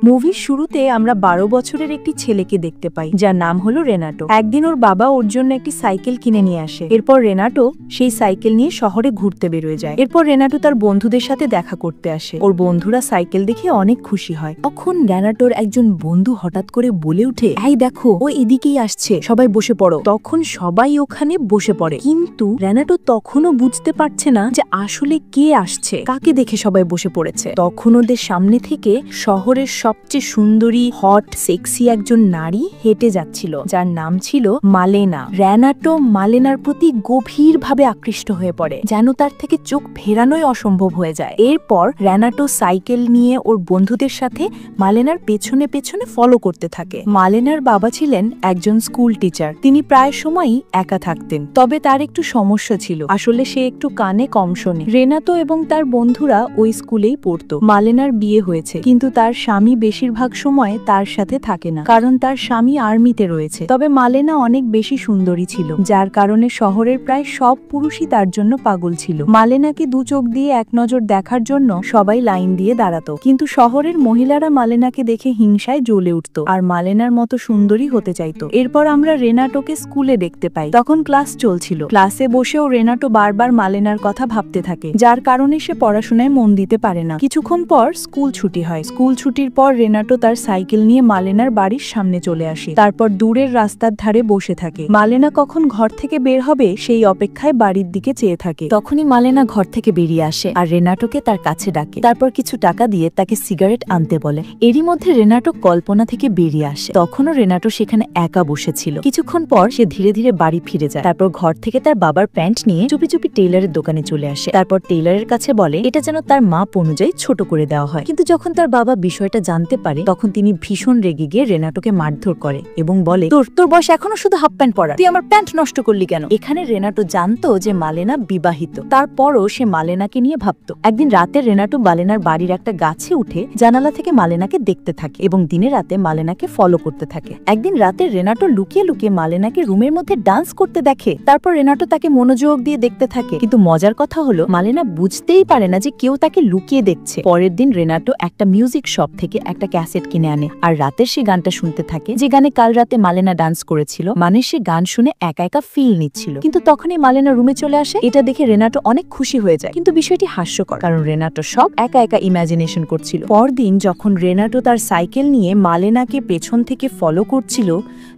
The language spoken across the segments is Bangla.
মুভির শুরুতে আমরা 12 বছরের একটি ছেলেকে দেখতে পাই, যার নাম হলো রেনাটো। একদিন ওর বাবা ওর জন্য একটি সাইকেল কিনে নিয়ে আসে। এরপর রেনাটো সেই সাইকেল নিয়ে শহরে ঘুরতে বেরোয় যায়। এরপর রেনাটো তার বন্ধুদের সাথে দেখা করতে আসে। ওর বন্ধুরা সাইকেল দেখে অনেক খুশি হয়। তখন রেনাটোর একজন বন্ধু হঠাৎ করে বলে উঠে, এই দেখো, ও এদিকেই আসছে, সবাই বসে পড়ো। তখন সবাই ওখানে বসে পড়ে, কিন্তু রেনাটো তখনও বুঝতে পারছে না যে আসলে কে আসছে, কাকে দেখে সবাই বসে পড়েছে। তখন ওদের সামনে থেকে শহরের সবচেয়ে সুন্দরী, হট, সেক্সি একজন নারী হেঁটে যাচ্ছিল, যার নাম ছিল মালেনা। রেনাটো মালেনার প্রতি গভীরভাবে আকৃষ্ট হয়ে পড়ে, যেন তার থেকে চোখ ফেরানোই অসম্ভব হয়ে যায়। এরপর রেনাটো সাইকেল নিয়ে ওর বন্ধুদের সাথে মালেনার পেছনে পেছনে ফলো করতে থাকে। মালেনার বাবা ছিলেন একজন স্কুল টিচার। তিনি প্রায় সময়ই একা থাকতেন, তবে তার একটু সমস্যা ছিল, আসলে সে একটু কানে কম শোনে। রেনাতো এবং তার বন্ধুরা ওই স্কুলেই পড়তো। মালেনার বিয়ে হয়েছে, কিন্তু তার স্বামী বেশিরভাগ সময় তার সাথে থাকে না, কারণ তার স্বামী আর্মিতে রয়েছে। তবে মালেনা অনেক বেশি সুন্দরী ছিল, যার কারণে শহরের প্রায় সব পুরুষই তার জন্য পাগল ছিল। মালেনাকে দু চোখ দিয়ে এক নজর দেখার জন্য সবাই লাইন দিয়ে দাঁড়াতো, কিন্তু শহরের মহিলারা মালেনাকে দেখে হিংসায় জ্বলে উঠত আর মালেনার মতো সুন্দরী হতে চাইতো। এরপর আমরা রেনাটোকে স্কুলে দেখতে পাই। তখন ক্লাস চলছিল। ক্লাসে বসেও রেনাটো বারবার মালেনার কথা ভাবতে থাকে, যার কারণে সে পড়াশোনায় মন দিতে পারে না। কিছুক্ষণ পর স্কুল ছুটি হয়। স্কুল ছুটির পর রেনাটো তার সাইকেল নিয়ে মালেনার বাড়ির সামনে চলে আসে। তারপর দূরের রাস্তার ধারে বসে থাকে। মালেনা কখন ঘর থেকে বের হবে সেই অপেক্ষায় বাড়ির দিকে চেয়ে থাকে। তখনই মালেনা ঘর থেকে বেরিয়ে আসে আর রেনাটোকে তার কাছে ডাকে। তারপর কিছু টাকা দিয়ে তাকে সিগারেট আনতে বলে। এরই মধ্যে রেনাটো কল্পনা থেকে বেরিয়ে আসে। তখনও রেনাটো সেখানে একা বসেছিল। কিছুক্ষণ পর সে ধীরে ধীরে বাড়ি ফিরে যায়। তারপর ঘর থেকে তার বাবার প্যান্ট নিয়ে চুপি চুপি টেইলারের দোকানে চলে আসে। তারপর টেইলারের কাছে বলে এটা যেন তার মাপ অনুযায়ী ছোট করে দেওয়া হয়। কিন্তু যখন তার বাবা বিষয়টা জানতে পারে, তখন তিনি ভীষণ রেগে গিয়ে রেনাটোকে মারধর করে এবং বলে, তোর বয়স এখনো শুধু হাফ প্যান্ট পরা, তুই আমার প্যান্ট নষ্ট করলি কেন? এখানে রেনাটো জানতো যে মালেনা বিবাহিত, তারপরও সে মালেনাকে নিয়ে ভাবতো। একদিন রাতে রেনাটো মালেনার বাড়ির একটা গাছে উঠে জানালা থেকে মালেনাকে দেখতে থাকে এবং দিনে রাতে মালেনাকে ফলো করতে থাকে। একদিন রাতে রেনাটো লুকিয়ে লুকিয়ে মালেনাকে রুমের মধ্যে ডান্স করতে দেখে। তারপর রেনাটো তাকে মনোযোগ দিয়ে দেখতে থাকে, কিন্তু মজার কথা হলো মালেনা বুঝতেই পারে না যে কেউ তাকে লুকিয়ে দেখছে। পরের দিন রেনাটো একটা মিউজিক শপ থেকে একটা ক্যাসেট কিনে আনে আর রাতে সে গানটা শুনতে থাকে, যে গানে কাল রাতে মালেনা ডান্স করেছিল। মানে সে গান শুনে একা একা ফিল নিচ্ছিল। কিন্তু তখনই মালেনা রুমে চলে আসে। এটা দেখে রেনাটো অনেক খুশি হয়ে যায়, কিন্তু বিষয়টি হাস্যকর, কারণ রেনাটো সব একা একা ইমাজিনেশন করছিল। পরদিন যখন রেনাটো তার সাইকেল নিয়ে মালেনাকে পেছন থেকে ফলো করছিল,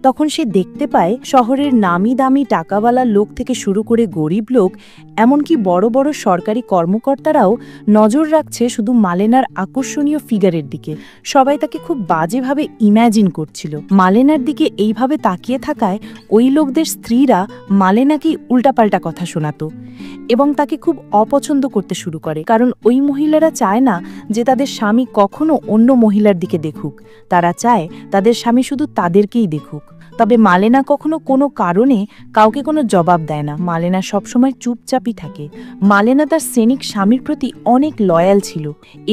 তখন সে দেখতে পায় শহরের নামি দামি টাকাওয়ালা লোক থেকে শুরু করে গরিব লোক, এমনকি বড় বড় সরকারি কর্মকর্তারাও নজর রাখছে শুধু মালেনার আকর্ষণীয় ফিগারের দিকে। সবাই তাকে খুব বাজেভাবে ইম্যাজিন করছিল। মালেনার দিকে এইভাবে তাকিয়ে থাকায় ওই লোকদের স্ত্রীরা মালেনাকেই উল্টাপাল্টা কথা শোনাতো এবং তাকে খুব অপছন্দ করতে শুরু করে, কারণ ওই মহিলারা চায় না যে তাদের স্বামী কখনো অন্য মহিলার দিকে দেখুক। তারা চায় তাদের স্বামী শুধু তাদেরকেই দেখুক। তবে মালেনা কখনো কোনো কারণে কাউকে কোনো জবাব দেয় না। মালেনা সবসময় চুপচাপই থাকে। মালেনা তার সৈনিক স্বামীর প্রতি অনেক লয়াল ছিল।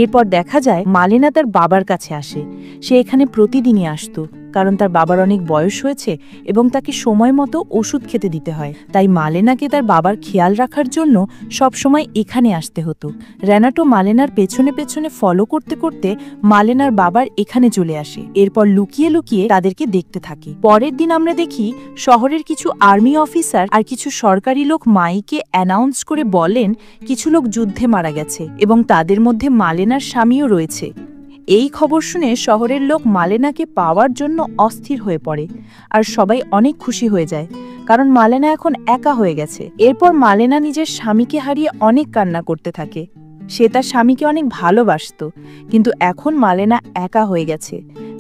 এরপর দেখা যায় মালেনা তার বাবার কাছে আসে। সে এখানে প্রতিদিনই আসতো, কারণ তার বাবার অনেক বয়স হয়েছে এবং তাকে সময় মতো ওষুধ খেতে দিতে হয়। তাই মালেনাকে তার বাবার খেয়াল রাখার জন্য সবসময় এখানে আসতে হতো। রেনাটো মালেনার পেছনে পেছনে ফলো করতে করতে মালেনার বাবার এখানে চলে আসে। এরপর লুকিয়ে লুকিয়ে তাদেরকে দেখতে থাকে। পরের দিন আমরা দেখি শহরের কিছু আর্মি অফিসার আর কিছু সরকারি লোক মাইকে অ্যানাউন্স করে বলেন কিছু লোক যুদ্ধে মারা গেছে এবং তাদের মধ্যে মালেনার স্বামীও রয়েছে। এই খবর শুনে শহরের লোক মালেনাকে পাওয়ার জন্য অস্থির হয়ে পড়ে আর সবাই অনেক খুশি হয়ে যায়, কারণ মালেনা এখন একা হয়ে গেছে। এরপর মালেনা নিজের স্বামীকে হারিয়ে অনেক কান্না করতে থাকে। সে তার স্বামীকে অনেক ভালোবাসত, কিন্তু এখন মালেনা একা হয়ে গেছে।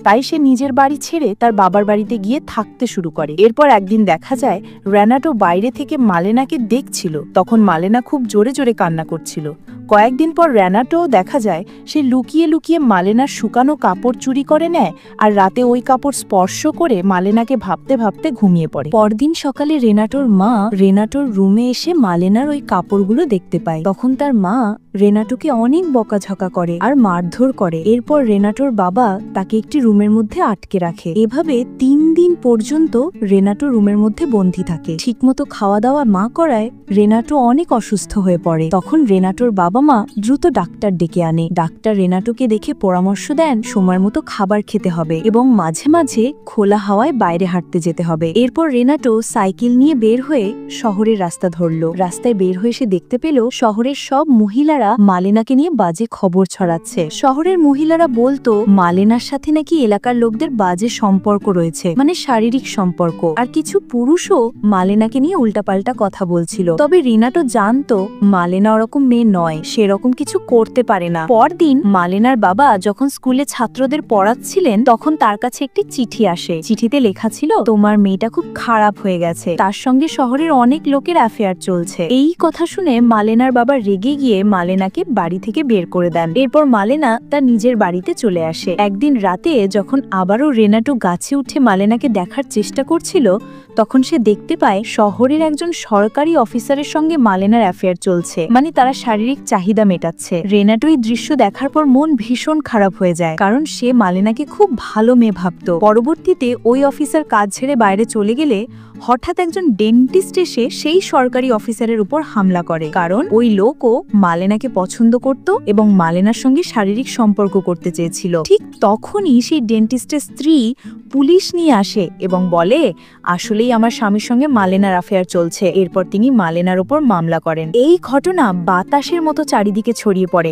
তাই সে নিজের বাড়ি ছেড়ে তার বাবার বাড়িতে গিয়ে থাকতে শুরু করে। এরপর একদিন দেখা যায় রেনাটো বাইরে থেকে মালেনাকে দেখছিল। তখন মালেনা খুব জোরে জোরে কান্না করছিল। কয়েকদিন পর রেনাটোও দেখা যায় সে লুকিয়ে লুকিয়ে মালেনার শুকানো কাপড় চুরি করে নেয় আর রাতে ওই কাপড় স্পর্শ করে মালেনাকে ভাবতে ভাবতে ঘুমিয়ে পড়ে। পরদিন সকালে রেনাটোর মা রেনাটোর রুমে এসে মালেনার ওই কাপড়গুলো দেখতে পায়। তখন তার মা রেনাটোকে অনেক বকাঝকা করে আর মারধর করে। এরপর রেনাটোর বাবা তাকে একটি রুমের মধ্যে আটকে রাখে। এভাবে 3 দিন পর্যন্ত রেনাটো রুমের মধ্যে বন্দী থাকে। ঠিকমতো খাওয়া দাওয়া না করায় রেনাটো অনেক অসুস্থ হয়ে পড়ে। তখন রেনাটোর বাবা বাবা মা দ্রুত ডাক্তার ডেকে আনে। ডাক্তার রেনাটোকে দেখে পরামর্শ দেন সময় মতো খাবার খেতে হবে এবং মাঝে মাঝে খোলা হাওয়ায় বাইরে হাঁটতে যেতে হবে। এরপর রেনাটো সাইকেল নিয়ে বের হয়ে শহরের রাস্তা ধরল। রাস্তায় বের হয়ে সে দেখতে পেল শহরের সব মহিলারা মালেনাকে নিয়ে বাজে খবর ছড়াচ্ছে। শহরের মহিলারা বলতো মালেনার সাথে নাকি এলাকার লোকদের বাজে সম্পর্ক রয়েছে, মানে শারীরিক সম্পর্ক। আর কিছু পুরুষও মালেনাকে নিয়ে উল্টাপাল্টা কথা বলছিল। তবে রেনাটো জানতো মালেনা ওরকম মেয়ে নয়, সেরকম কিছু করতে পারে না। পরদিন মালেনার বাবা যখন স্কুলে ছাত্রদের পড়াচ্ছিলেন তখন তার কাছে একটি চিঠি আসে। চিঠিতে লেখা ছিল, তোমার মেয়েটা খুব খারাপ হয়ে গেছে, তার সঙ্গে শহরের অনেক লোকের অ্যাফেয়ার চলছে। এই কথা শুনে মালেনার বাবা রেগে গিয়ে মালেনাকে বাড়ি থেকে বের করে দেন। এরপর মালেনা তার নিজের বাড়িতে চলে আসে। একদিন রাতে যখন আবারও রেনাটো গাছে উঠে মালেনাকে দেখার চেষ্টা করছিল তখন সে দেখতে পায় শহরের একজন সরকারি অফিসারের সঙ্গে মালেনার অ্যাফেয়ার চলছে, মানে তারা শারীরিক চাহিদা মেটাচ্ছে। রেনাটো এই দৃশ্য দেখার পর মন ভীষণ খারাপ হয়ে যায়, কারণ সে মালেনাকে খুব ভালো মেয়ে ভাবত। পরবর্তীতে ওই অফিসার কাজ ছেড়ে বাইরে চলে গেলে হঠাৎ একজন ডেন্টিস্ট এসে সেই সরকারি অফিসারের উপর হামলা করে, কারণ ওই লোকও মালেনাকে পছন্দ করত এবং মালেনার সঙ্গে শারীরিক সম্পর্ক করতে চেয়েছিল। ঠিক তখনই সেই ডেন্টিস্টের স্ত্রী পুলিশ নিয়ে আসে এবং বলে আসলেই আমার স্বামীর সঙ্গে মালেনার অ্যাফেয়ার চলছে। এরপর তিনি মালেনার উপর মামলা করেন। এই ঘটনা বাতাসের মতো চারিদিকে ছড়িয়ে পড়ে।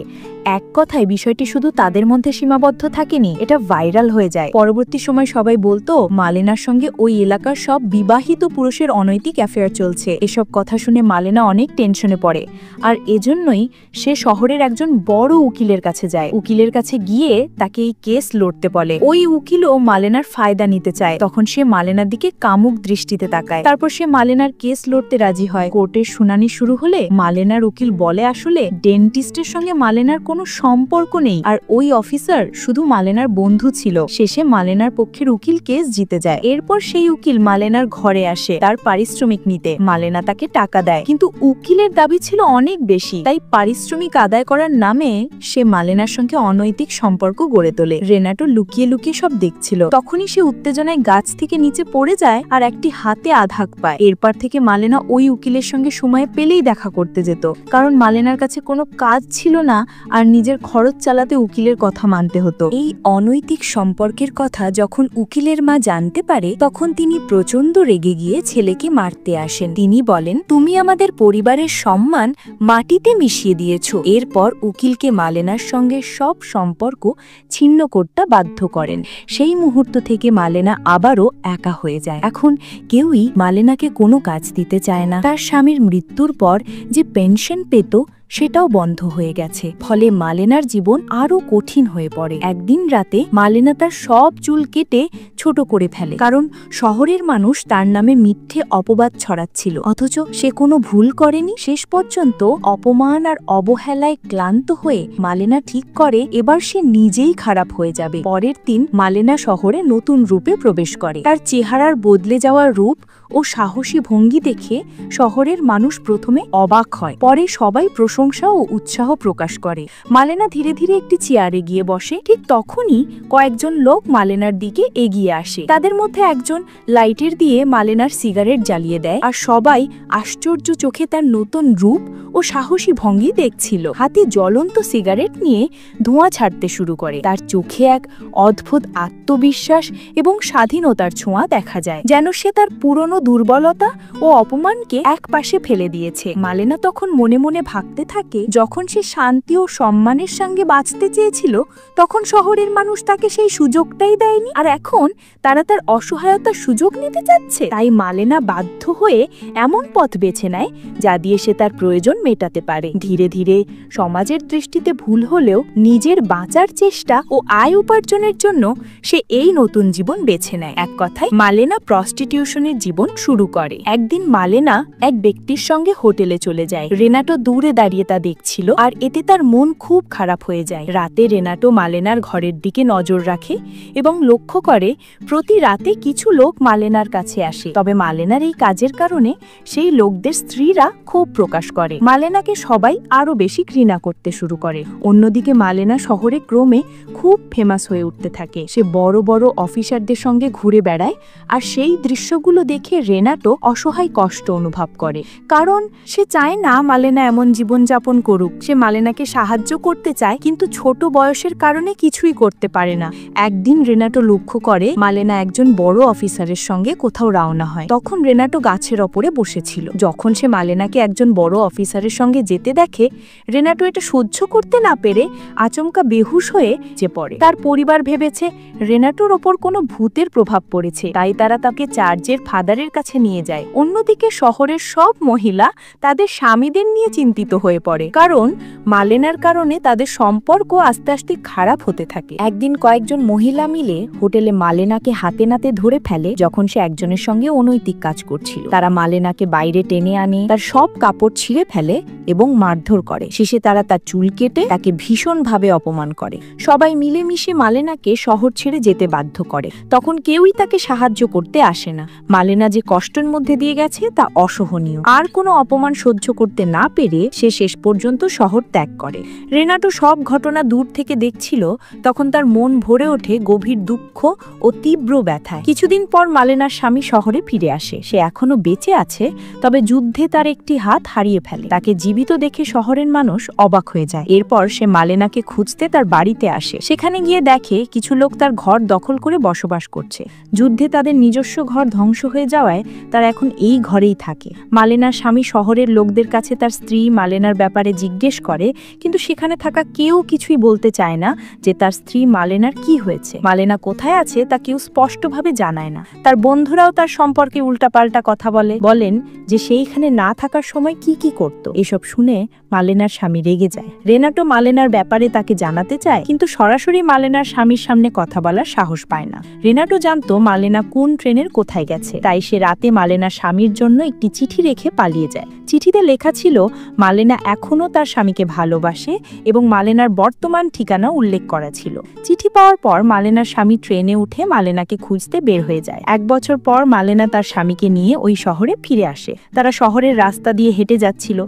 এক কথায় বিষয়টি শুধু তাদের মধ্যে সীমাবদ্ধ থাকেনি, এটা ভাইরাল হয়ে যায়। পরবর্তী সময় সবাই বলতো মালেনার সঙ্গে ওই এলাকার সব বিবাহিত পুরুষের অনৈতিক অ্যাফেয়ার চলছে। এসব কথা শুনে মালেনা অনেক টেনশনে পড়ে, আর এজন্যই সে শহরের একজন বড় উকিলের কাছে যায়। উকিলের কাছে গিয়ে তাকে এই কেস লড়তে বলে। ওই উকিলও মালেনার ফায়দা নিতে চায়। তখন সে মালেনার দিকে কামুক দৃষ্টিতে তাকায়। তারপর সে মালেনার কেস লড়তে রাজি হয়। কোর্টের শুনানি শুরু হলে মালেনার উকিল বলে আসলে ডেন্টিস্টের সঙ্গে মালেনার কোনো সম্পর্ক নেই, আর ওই অফিসার শুধু মালেনার বন্ধু ছিল। শেষে মালেনার পক্ষের উকিল কেস জিতে যায়। এরপর সেই উকিল মালেনার ঘরে আসে তার পারিশ্রমিক নিতে। মালেনা তাকে টাকা দেয়, কিন্তু উকিলের দাবি ছিল অনেক বেশি, তাই পারিশ্রমিক আদায় করার নামে সে মালেনার সঙ্গে অনৈতিক সম্পর্ক গড়ে তোলে। রেনাটো লুকিয়ে লুকিয়ে সব দেখছিল। তখনই সে উত্তেজনায় গাছ থেকে নিচে পড়ে যায় আর একটি হাতে আঘাত পায়। এরপর থেকে মালেনা ওই উকিলের সঙ্গে সময় পেলেই দেখা করতে যেত, কারণ মালেনার কাছে কোনো কাজ ছিল না আর নিজের খরচ চালাতে উকিলের কথা মানতে হতো। এই অনৈতিক সম্পর্কের কথা যখন উকিলের মা জানতে পারে তখন তিনি প্রচন্ড রেগে গিয়ে ছেলেকে মারতে আসেন। তিনি বলেন, তুমি আমাদের পরিবারের সম্মান মাটিতে মিশিয়ে দিয়েছ। এরপর উকিলকে মালেনার সঙ্গে সব সম্পর্ক ছিন্ন করতে বাধ্য করেন। সেই মুহূর্ত থেকে মালেনা আবারও একা হয়ে যায়। এখন কেউই মালেনাকে কোনো কাজ দিতে চায় না। তার স্বামীর মৃত্যুর পর যে পেনশন পেত সেটাও বন্ধ হয়ে গেছে। ফলে মালেনার জীবন আরো কঠিন হয়ে পড়ে। একদিন রাতে মালেনা তার সব চুল কেটে ছোট করে ফেলে, কারণ শহরের মানুষ তার নামে মিথ্যে অপবাদ ছড়াচ্ছিল, অথচ সে কোনো ভুল করেনি। শেষ পর্যন্ত অপমান আর অবহেলায় ক্লান্ত হয়ে মালেনা ঠিক করে এবার সে নিজেই খারাপ হয়ে যাবে। পরের দিন মালেনা শহরে নতুন রূপে প্রবেশ করে। তার চেহারার বদলে যাওয়া রূপ ও সাহসী ভঙ্গি দেখে শহরের মানুষ প্রথমে অবাক হয়, পরে সবাই প্রশংসা ও উৎসাহ প্রকাশ করে। মালেনা ধীরে ধীরে একটি চেয়ারে গিয়ে বসে। ঠিক তখনই কয়েকজন লোক মালেনার দিকে এগিয়ে আসে। তাদের মধ্যে একজন লাইটার দিয়ে মালেনার সিগারেট জ্বালিয়ে দেয়, আর সবাই আশ্চর্য চোখে তার নতুন রূপ ও সাহসী ভঙ্গি দেখছিল। হাতে জ্বলন্ত সিগারেট নিয়ে ধোঁয়া ছাড়তে শুরু করে। তার চোখে এক অদ্ভুত আত্মবিশ্বাস এবং স্বাধীনতার ছোঁয়া দেখা যায়, যেন সে তার পুরনো দুর্বলতা ও অপমানকে এক পাশে ফেলে দিয়েছে। মালেনা তখন মনে মনে ভাবতে থাকে, যখন সে শান্তি ও সম্মানের সঙ্গে বাঁচতে চেয়েছিল তখন শহরের মানুষ তাকে সেই সুযোগটাই দেয়নি, আর এখন তারা তার অসহায়তার সুযোগ নিতে চাচ্ছে। তাই মালেনা বাধ্য হয়ে এমন পথ বেছে নেয় যা দিয়ে সে তার প্রয়োজন মেটাতে পারে। ধীরে ধীরে সমাজের দৃষ্টিতে ভুল হলেও নিজের বাঁচার চেষ্টা ও আয় উপার্জনের জন্য সে এই নতুন জীবন বেছে নেয়। এক কথায় মালেনা প্রস্টিটিউশনের জীবন শুরু করে। একদিন মালেনা এক ব্যক্তির সঙ্গে হোটেলে চলে যায়। রেনাটো দূরে দাঁড়িয়ে তা দেখছিল, আর এতে তার মন খুব খারাপ হয়ে যায়। রাতে রেনাটো মালেনার ঘরের দিকে নজর রাখে এবং লক্ষ্য করে প্রতি রাতে কিছু লোক মালেনার কাছে আসে। তবে মালেনার এই কাজের কারণে সেই লোকদের স্ত্রীরা ক্ষোভ প্রকাশ করে। মালেনাকে সবাই আরো বেশি ঘৃণা করতে শুরু করে। অন্যদিকে মালেনা শহরে ক্রমে খুব ফেমাস হয়ে উঠতে থাকে। সে বড় বড় অফিসারদের সঙ্গে ঘুরে বেড়ায়, আর সেই দৃশ্যগুলো দেখে রেনাটো অসহায় কষ্ট অনুভব করে, কারণ সে চায় না মালেনা এমন জীবনযাপন করুক। সে মালেনাকে সাহায্য করতে চায়, কিন্তু ছোট বয়সের কারণে কিছুই করতে পারে না। একদিন রেনাটো লক্ষ্য করে মালেনা একজন বড় অফিসারের সঙ্গে কোথাও রওনা হয়। তখন রেনাটো গাছের ওপরে বসেছিল। যখন সে মালেনাকে একজন বড় অফিসারের সঙ্গে যেতে দেখে, রেনাটো এটা সহ্য করতে না পেরে আচমকা বেহুশ হয়ে যে পড়ে। তার পরিবার ভেবেছে রেনাটোর ওপর কোনো ভূতের প্রভাব পড়েছে, তাই তারা তাকে চার্চের ফাদারের কাছে নিয়ে যায়। অন্যদিকে শহরের সব মহিলা তাদের স্বামীদের নিয়ে চিন্তিত হয়ে পড়ে, কারণ মালেনার কারণে তাদের সম্পর্ক আস্তে আস্তে খারাপ হতে থাকে। একদিন কয়েকজন মহিলা মিলে হোটেলে মালেনাকে হাতে নাতে ধরে ফেলে যখন সে একজনের সঙ্গে অনৈতিক কাজ করছিল। তারা মালেনাকে বাইরে টেনে আনে, তার সব কাপড় ছিঁড়ে ফেলে এবং মারধর করে। শেষে তারা তার চুল কেটে তাকে ভীষণভাবে অপমান করে। সবাই মিলেমিশে মালেনাকে শহর ছেড়ে যেতে বাধ্য করে। তখন কেউই তাকে সাহায্য করতে আসে না। মালেনা যে কষ্টের মধ্যে দিয়ে গেছে তা অসহনীয়। আর কোনো অপমান সহ্য করতে না পেরে সে শেষ পর্যন্ত শহর ত্যাগ করে। রেনাটো সব ঘটনা দূর থেকে দেখছিল, তখন তার মন ভরে ওঠে গভীর দুঃখ ও তীব্র ব্যথায়। কিছুদিন পর মালেনার স্বামী শহরে ফিরে আসে। সে এখনো বেঁচে আছে, তবে যুদ্ধে তার একটি হাত হারিয়ে ফেলে। তাকে জীবিত দেখে শহরের মানুষ অবাক হয়ে যায়। এরপর সে মালেনাকে খুঁজতে তার বাড়িতে আসে। সেখানে গিয়ে দেখে কিছু লোক তার ঘর দখল করে বসবাস করছে। যুদ্ধে তাদের নিজস্ব ঘর ধ্বংস হয়ে যাওয়ায় তারা এখন এই ঘরেই থাকে। মালেনার স্বামী শহরের লোকদের কাছে তার স্ত্রী মালেনার ব্যাপারে জিজ্ঞেস করে, কিন্তু সেখানে থাকা কেউ কিছুই বলতে চায় না যে তার স্ত্রী মালেনার কি হয়েছে। মালেনা কোথায় আছে তা কেউ স্পষ্টভাবে জানায় না। তার বন্ধুরাও তার সম্পর্কে উল্টাপাল্টা কথা বলেন যে সেইখানে না থাকার সময় কি কি করত। এসব শুনে মালেনার স্বামী রেগে যায়। রেনাটো মালেনার ব্যাপারে তাকে জানাতে চায়, কিন্তু সরাসরি মালেনার স্বামীর সামনে কথা বলার সাহস পায় না। রেনাটো জানতো মালেনা কোন ট্রেনের কোথায় গেছে, তাই সে রাতে মালেনার স্বামীর জন্য একটি চিঠি রেখে পালিয়ে যায়। চিঠিতে লেখা ছিল মালেনা এখনো তার স্বামীকে ভালোবাসে এবং মালেনার বর্তমান ঠিকানা উল্লেখ করা ছিল। চিঠি পাওয়ার পর মালেনার স্বামী ট্রেনে উঠে মালেনাকে খুঁজতে বের হয়ে যায়। 1 বছর পর মালেনা তার স্বামীকে নিয়ে ওই শহরে ফিরে আসে। তারা শহরের রাস্তা দিয়ে হেঁটে যাচ্ছিল।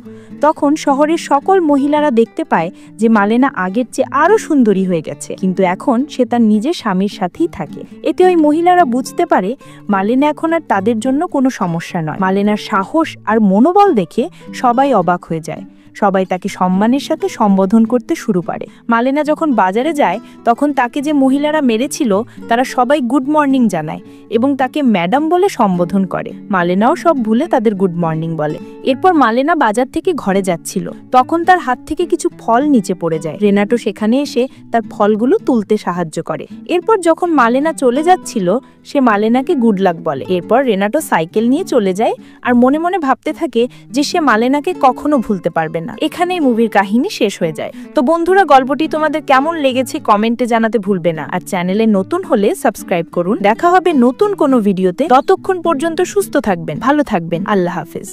তখন শহরের সকল মহিলারা দেখতে পায় যে মালেনা আগের চেয়ে আরো সুন্দরী হয়ে গেছে, কিন্তু এখন সে তার নিজের স্বামীর সাথেই থাকে। এতে ওই মহিলারা বুঝতে পারে মালেনা এখন আর তাদের জন্য কোনো সমস্যা নয়। মালেনার সাহস আর মনোবল দেখে সবাই অবাক হয়ে যায়। সবাই তাকে সম্মানের সাথে সম্বোধন করতে শুরু করে। মালেনা যখন বাজারে যায়, তখন তাকে যে মহিলারা মেরেছিল তারা সবাই গুড মর্নিং জানায় এবং তাকে ম্যাডাম বলে সম্বোধন করে। মালেনাও সব ভুলে তাদের গুড মর্নিং বলে। এরপর মালেনা বাজার থেকে ঘরে যাচ্ছিল, তখন তার হাত থেকে কিছু ফল নিচে পড়ে যায়। রেনাটো সেখানে এসে তার ফলগুলো তুলতে সাহায্য করে। এরপর যখন মালেনা চলে যাচ্ছিল, সে মালেনাকে গুড লাক বলে। এরপর রেনাটো সাইকেল নিয়ে চলে যায় আর মনে মনে ভাবতে থাকে যে সে মালেনাকে কখনো ভুলতে পারবে না। এখানেই মুভির কাহিনী শেষ হয়ে যায়। তো বন্ধুরা, গল্পটি তোমাদের কেমন লেগেছে কমেন্টে জানাতে ভুলবে না। আর চ্যানেলে নতুন হলে সাবস্ক্রাইব করুন। দেখা হবে নতুন কোনো ভিডিওতে। ততক্ষণ পর্যন্ত সুস্থ থাকবেন, ভালো থাকবেন। আল্লাহ হাফেজ।